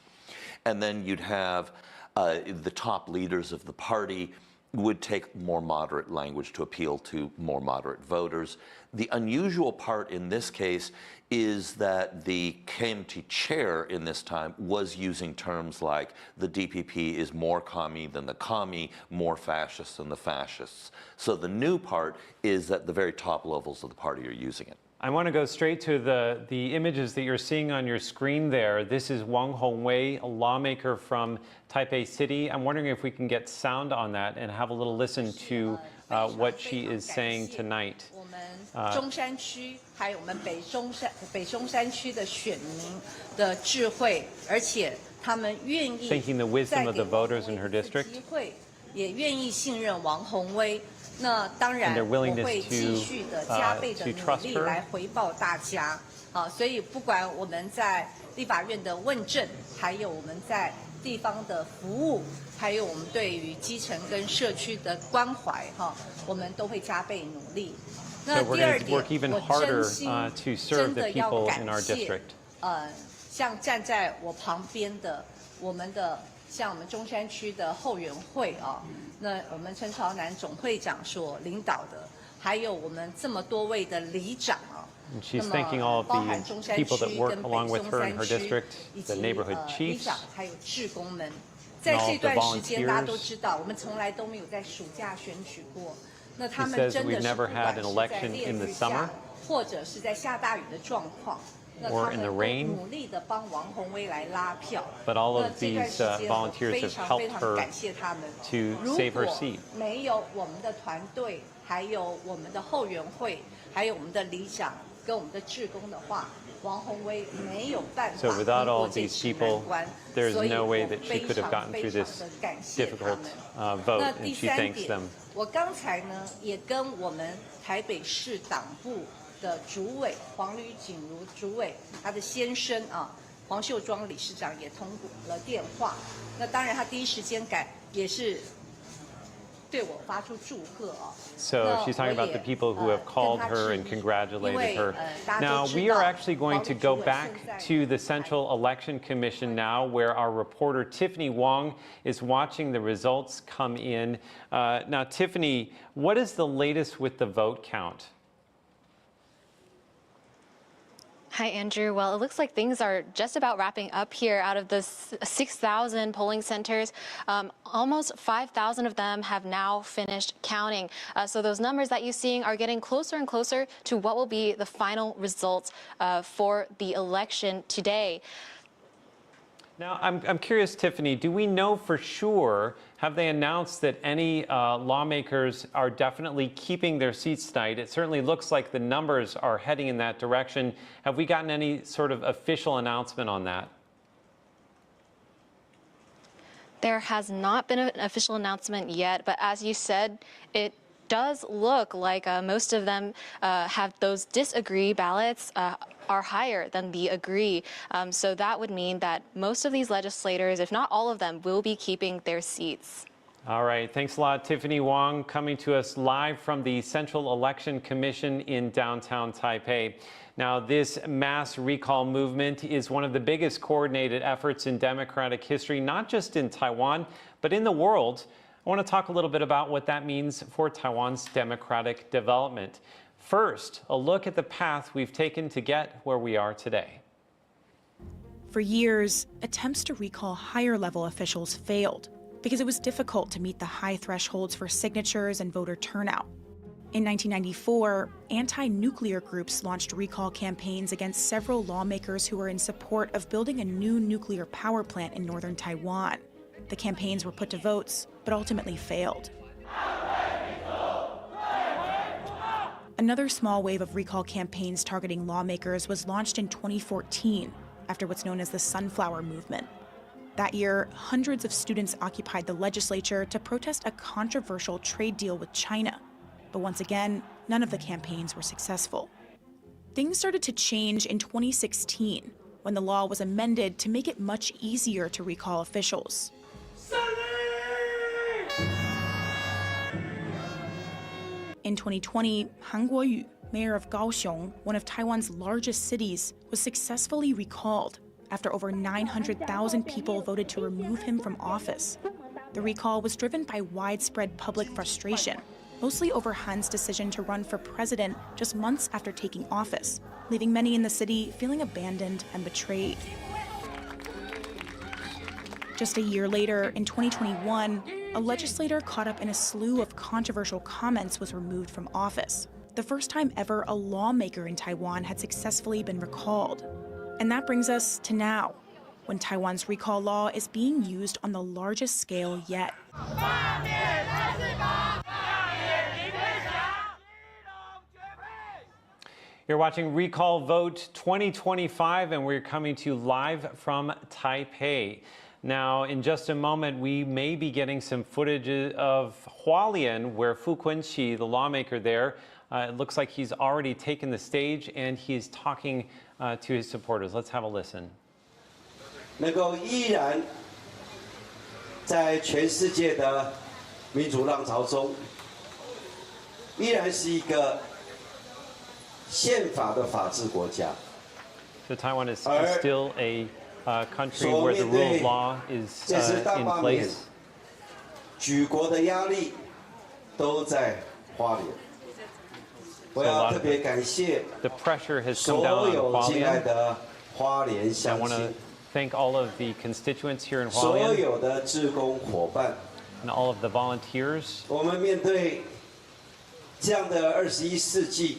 And then you'd have the top leaders of the party would take more moderate language to appeal to more moderate voters. The unusual part in this case is that the KMT chair in this time was using terms like the DPP is more commie than the commie, more fascist than the fascists. So the new part is that the very top levels of the party are using it. I want to go straight to the images that you're seeing on your screen there. This is Wang Hongwei, a lawmaker from Taipei City. I'm wondering if we can get sound on that and have a little listen to what she is saying tonight. 中山区还有我们北中山区的选民的智慧，而且他们愿意 thinking the wisdom of the voters in her district. 机会，也愿意信任王宏威。那当然，我会继续的加倍的努力来回报大家。好，所以不管我们在立法院的问政，还有我们在地方的服务，还有我们对于基层跟社区的关怀，哈，我们都会加倍努力。 那第二点，我真心真的要感谢，像站在我旁边的我们的，像我们中山区的后援会啊，那我们陈朝南总会长所领导的，还有我们这么多位的里长啊。 She's thanking all of the people that work along with her in her district, the neighborhood chiefs, 还有志工们，在这段时间大家都知道，我们从来都没有在暑假选举过。 那他们真的是不管是在烈日下，或者是在下大雨的状况，那他们都努力的帮王宏威来拉票。那这段时间我非常非常感谢他们。如果没有我们的团队，还有我们的后援会，还有我们的里长跟我们的志工的话，王宏威没有办法通过这次难关。所以我非常非常的感谢他们。那第三点。 我刚才呢也跟我们台北市党部的主委黄吕锦如主委，他的先生啊黄秀庄理事长也通过了电话。那当然他第一时间也是对我发出祝贺啊。 So she's talking about the people who have called her and congratulated her. Now we are actually going to go back to the Central Election Commission now, where our reporter Tiffany Wong is watching the results come in. Now, Tiffany, what is the latest with the vote count? Hi, Andrew. Well, it looks like things are just about wrapping up here. Out of the 6,000 polling centers, almost 5,000 of them have now finished counting. So those numbers that you're seeing are getting closer and closer to what will be the final results for the election today. Now, I'm curious, Tiffany, do we know for sure, have they announced that any lawmakers are definitely keeping their seats tonight? It certainly looks like the numbers are heading in that direction. Have we gotten any sort of official announcement on that? There has not been an official announcement yet, but as you said, it does look like most of them have those disagree ballots are higher than the agree. So that would mean that most of these legislators, if not all of them, will be keeping their seats. All right. Thanks a lot, Tiffany Wong, coming to us live from the Central Election Commission in downtown Taipei. Now, this mass recall movement is one of the biggest coordinated efforts in democratic history, not just in Taiwan, but in the world. I want to talk a little bit about what that means for Taiwan's democratic development. First, a look at the path we've taken to get where we are today. For years, attempts to recall higher-level officials failed because it was difficult to meet the high thresholds for signatures and voter turnout. In 1994, anti-nuclear groups launched recall campaigns against several lawmakers who were in support of building a new nuclear power plant in northern Taiwan. The campaigns were put to votes, but ultimately failed. Another small wave of recall campaigns targeting lawmakers was launched in 2014 after what's known as the Sunflower Movement. That year, hundreds of students occupied the legislature to protest a controversial trade deal with China. But once again, none of the campaigns were successful. Things started to change in 2016 when the law was amended to make it much easier to recall officials. In 2020, Han Guoyu, mayor of Kaohsiung, one of Taiwan's largest cities, was successfully recalled after over 900,000 people voted to remove him from office. The recall was driven by widespread public frustration, mostly over Han's decision to run for president just months after taking office, leaving many in the city feeling abandoned and betrayed. Just a year later, in 2021, a legislator caught up in a slew of controversial comments was removed from office. The first time ever a lawmaker in Taiwan had successfully been recalled. And that brings us to now, when Taiwan's recall law is being used on the largest scale yet. You're watching Recall Vote 2025, and we're coming to you live from Taipei. Now, in just a moment, we may be getting some footage of Hualien, where Fu Kunqi, the lawmaker there, it looks like he's already taken the stage and he's talking to his supporters. Let's have a listen. 能够依然在全世界的民主浪潮中，依然是一个宪法的法治国家。 So Taiwan is still a country where the rule of law is in place. 举国的压力都在花莲。 我要特别感谢 the pressure has come down on Hualien. I want to thank all of the constituents here in Hualien and all of the volunteers. 我们面对这样的21世纪，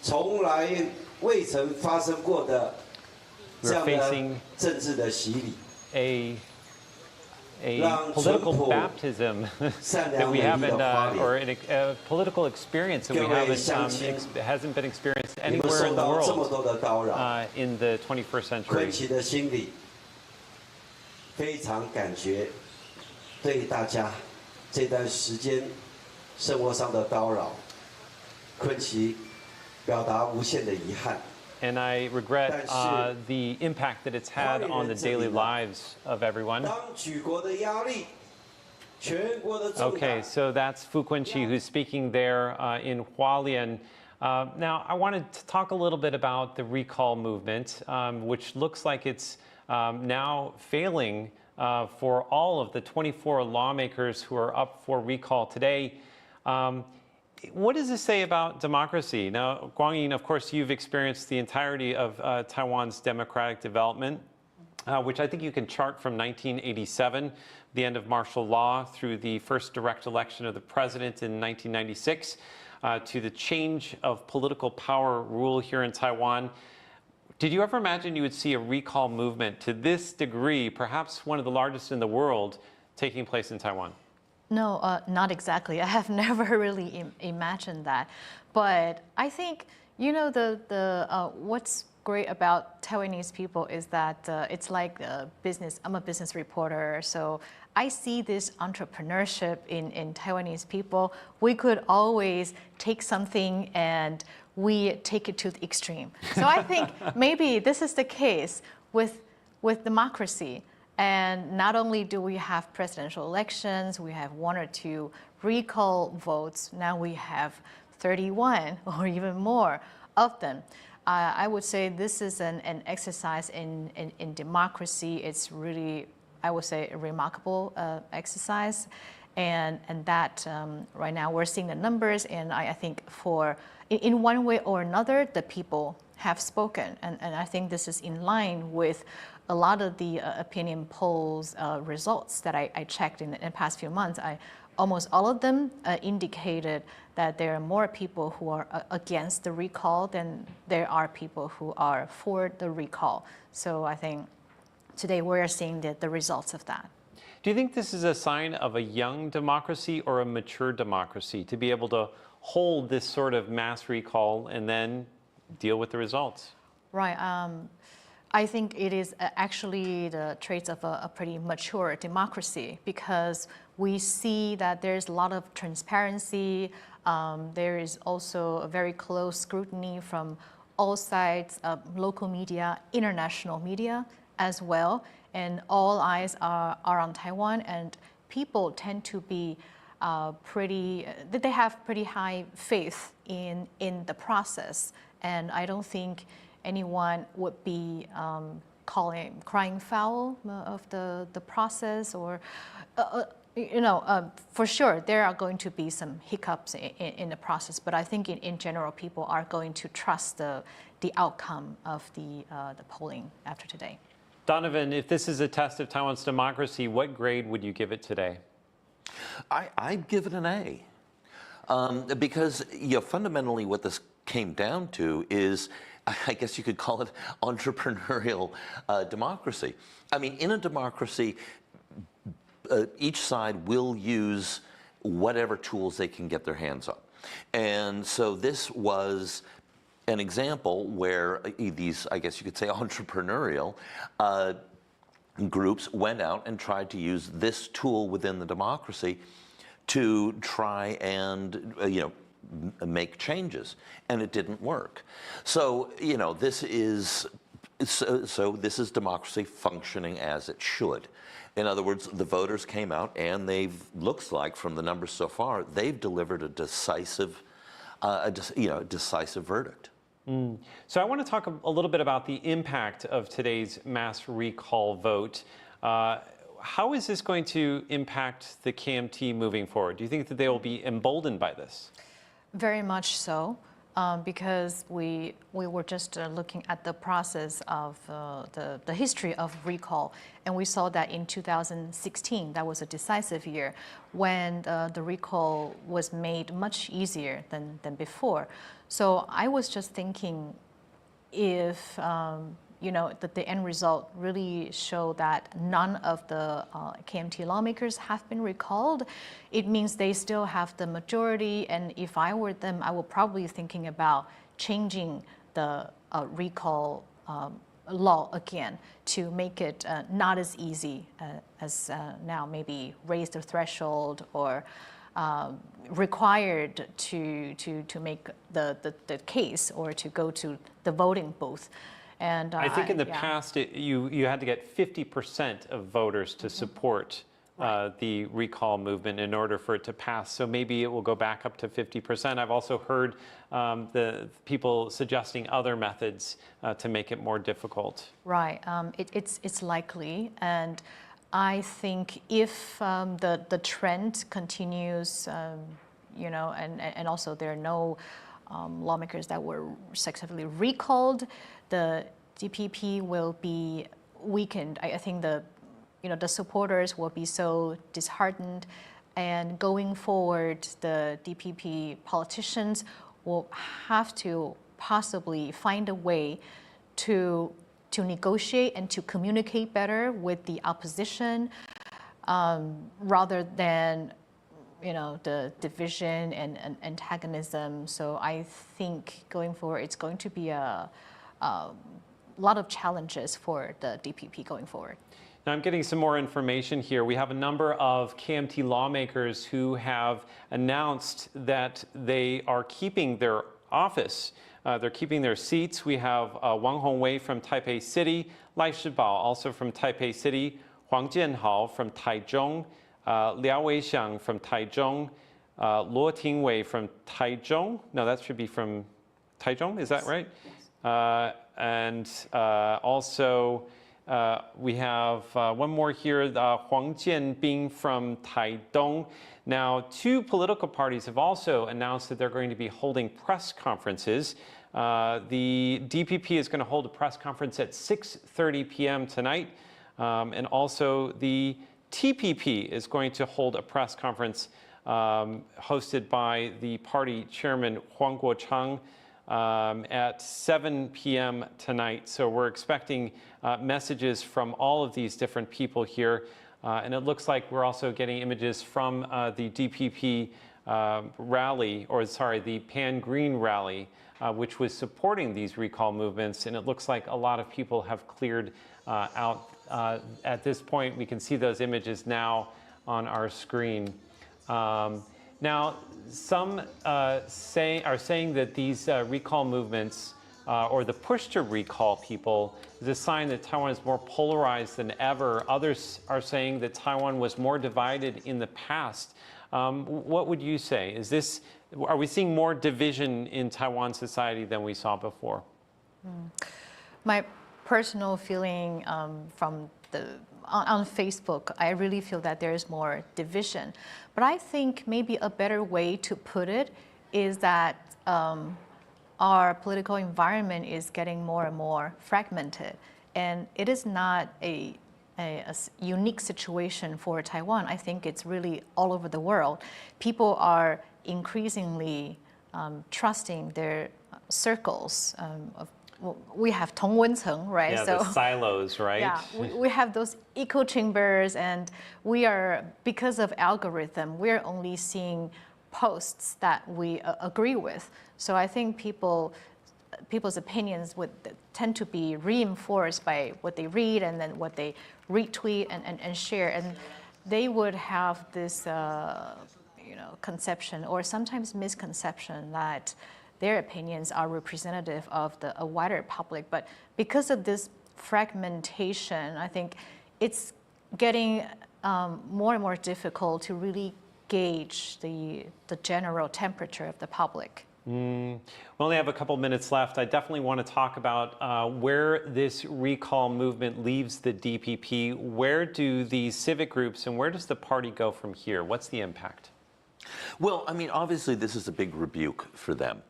从来未曾发生过的这样的政治的洗礼。 A political baptism that we haven't, or a political experience that we haven't, hasn't been experienced anywhere in the world in the 21st century. 坤奇的心里非常感觉，对大家这段时间生活上的叨扰，坤奇表达无限的遗憾。 And I regret the impact that it's had on the daily lives of everyone. Okay, so that's Fu Kunqi who's speaking there in Hualien. Now, I wanted to talk a little bit about the recall movement, which looks like it's now failing for all of the 24 lawmakers who are up for recall today. What does this say about democracy? Now, Guangyin, of course, you've experienced the entirety of Taiwan's democratic development, which I think you can chart from 1987, the end of martial law, through the first direct election of the president in 1996, to the change of political power rule here in Taiwan. Did you ever imagine you would see a recall movement to this degree, perhaps one of the largest in the world, taking place in Taiwan? No, not exactly. I have never really imagined that. But I think, You know, what's great about Taiwanese people is that it's like business. I'm a business reporter, so I see this entrepreneurship in Taiwanese people. We could always take something and we take it to the extreme. So I think maybe this is the case with democracy. And not only do we have presidential elections, we have 1 or 2 recall votes. Now we have 31 or even more of them. I would say this is an exercise in democracy. It's really, I would say, a remarkable exercise. And that right now we're seeing the numbers, and I think in one way or another, the people have spoken. And I think this is in line with a lot of the opinion polls results that I checked in the past few months. Almost all of them indicated that there are more people who are against the recall than there are people who are for the recall. So I think today we're seeing the results of that. Do you think this is a sign of a young democracy or a mature democracy to be able to hold this sort of mass recall and then deal with the results? Right. I think it is actually the traits of a pretty mature democracy, because we see that there's a lot of transparency. There is also a very close scrutiny from all sides, local media, international media as well. And all eyes are on Taiwan, and people tend to be they have pretty high faith in the process. And I don't think anyone would be crying foul of the process, or for sure there are going to be some hiccups in the process, but I think in general people are going to trust the outcome of the polling after today. Donovan, if this is a test of Taiwan's democracy, what grade would you give it today? I'd give it an A, because fundamentally what this came down to is, I guess you could call it entrepreneurial democracy. I mean, in a democracy, each side will use whatever tools they can get their hands on. And so this was an example where these, I guess you could say, entrepreneurial groups went out and tried to use this tool within the democracy to try and, make changes, and it didn't work. So, this is democracy functioning as it should. In other words, the voters came out, and looks like from the numbers so far, they've delivered a decisive verdict. So I want to talk a little bit about the impact of today's mass recall vote. How is this going to impact the KMT moving forward? Do you think that they will be emboldened by this? Very much so, because we were just looking at the process of the history of recall, and we saw that in 2016, that was a decisive year when the recall was made much easier than before. So I was just thinking, if that the end result really showed that none of the KMT lawmakers have been recalled, it means they still have the majority. And if I were them, I would probably be thinking about changing the recall law again to make it not as easy as now, maybe raise the threshold or required to make the case or to go to the voting booth. And I think in the past, you had to get 50% of voters to support the recall movement in order for it to pass. So maybe it will go back up to 50%. I've also heard the people suggesting other methods to make it more difficult. Right. It's likely. And I think if the trend continues, and also there are no lawmakers that were successfully recalled, the DPP will be weakened. I think the supporters will be so disheartened, and going forward, the DPP politicians will have to possibly find a way to negotiate and to communicate better with the opposition, rather than the division and antagonism. So I think going forward, it's going to be a lot of challenges for the DPP going forward. Now I'm getting some more information here. We have a number of KMT lawmakers who have announced that they are keeping their office. They're keeping their seats. We have Wang Hongwei from Taipei City, Lai Shibao also from Taipei City, Huang Jianhao from Taichung, Liao Weixiang from Taichung, Luo Tingwei from Taichung. No, that should be from Taichung, is that right? And also we have one more here, Huang Jianbing from Taidong. Now, two political parties have also announced that they're going to be holding press conferences. The DPP is going to hold a press conference at 6:30 p.m. tonight. And also the TPP is going to hold a press conference hosted by the party chairman Huang Guochang at 7 p.m. tonight. So we're expecting messages from all of these different people here. And it looks like we're also getting images from the DPP rally, or sorry, the Pan-Green rally, which was supporting these recall movements. And it looks like a lot of people have cleared out. At this point, we can see those images now on our screen. Now, some are saying that these recall movements, or the push to recall people, is a sign that Taiwan is more polarized than ever. Others are saying that Taiwan was more divided in the past. What would you say? Are we seeing more division in Taiwan society than we saw before? My personal feeling from on Facebook, I really feel that there is more division. But I think maybe a better way to put it is that our political environment is getting more and more fragmented. And it is not a unique situation for Taiwan. I think it's really all over the world. People are increasingly trusting their circles we have 同温层, right? Yeah, the silos, right? Yeah, we have those echo chambers, and we are, because of algorithm, we're only seeing posts that we agree with. So I think people's opinions would tend to be reinforced by what they read and then what they retweet and share, and they would have this conception or sometimes misconception that their opinions are representative of a wider public. But because of this fragmentation, I think it's getting more and more difficult to really gauge the general temperature of the public. We only have a couple minutes left. I definitely want to talk about where this recall movement leaves the DPP. Where do the civic groups and where does the party go from here? What's the impact? Well, I mean, obviously this is a big rebuke for them.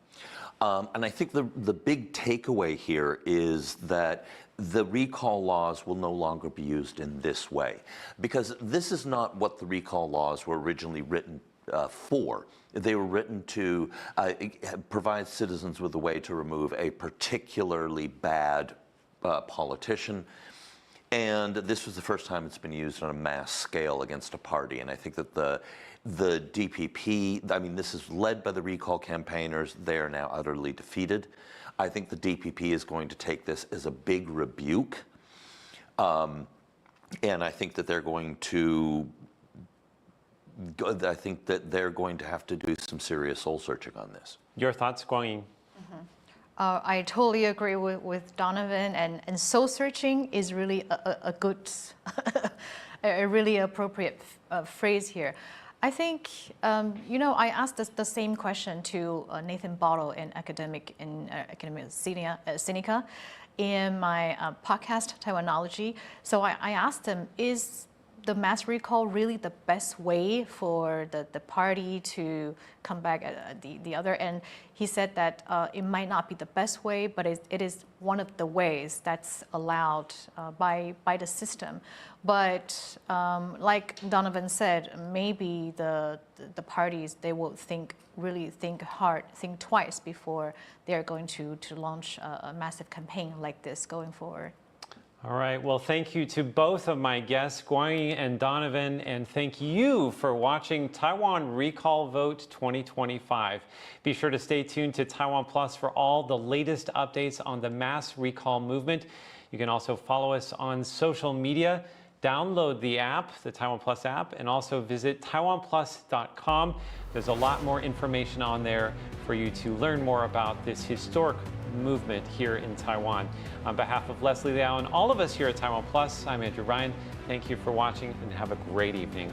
And I think the big takeaway here is that the recall laws will no longer be used in this way, because this is not what the recall laws were originally written for. They were written to provide citizens with a way to remove a particularly bad politician. And this was the first time it's been used on a mass scale against a party. And I think that the DPP, I mean, this is led by the recall campaigners. They are now utterly defeated. I think the DPP is going to take this as a big rebuke. And I think that they're going to have to do some serious soul searching on this. Your thoughts, Guangying? I totally agree with Donovan, and soul searching is really a good, a really appropriate phrase here. I think, I asked the same question to Nathan Bottle in Academia Sinica in my podcast, Taiwanology. So I asked him, is the mass recall really the best way for the party to come back at the other end? He said that it might not be the best way, but it is one of the ways that's allowed by the system. But like Donovan said, maybe the parties, they will really think hard, think twice before they're going to launch a massive campaign like this going forward. All right, well, thank you to both of my guests, Guanyi and Donovan, and thank you for watching Taiwan Recall Vote 2025. Be sure to stay tuned to TaiwanPlus for all the latest updates on the mass recall movement. You can also follow us on social media, download the app, the TaiwanPlus app, and also visit TaiwanPlus.com. There's a lot more information on there for you to learn more about this historic movement here in Taiwan. On behalf of Leslie Liao and all of us here at Taiwan Plus, I'm Andrew Ryan. Thank you for watching and have a great evening.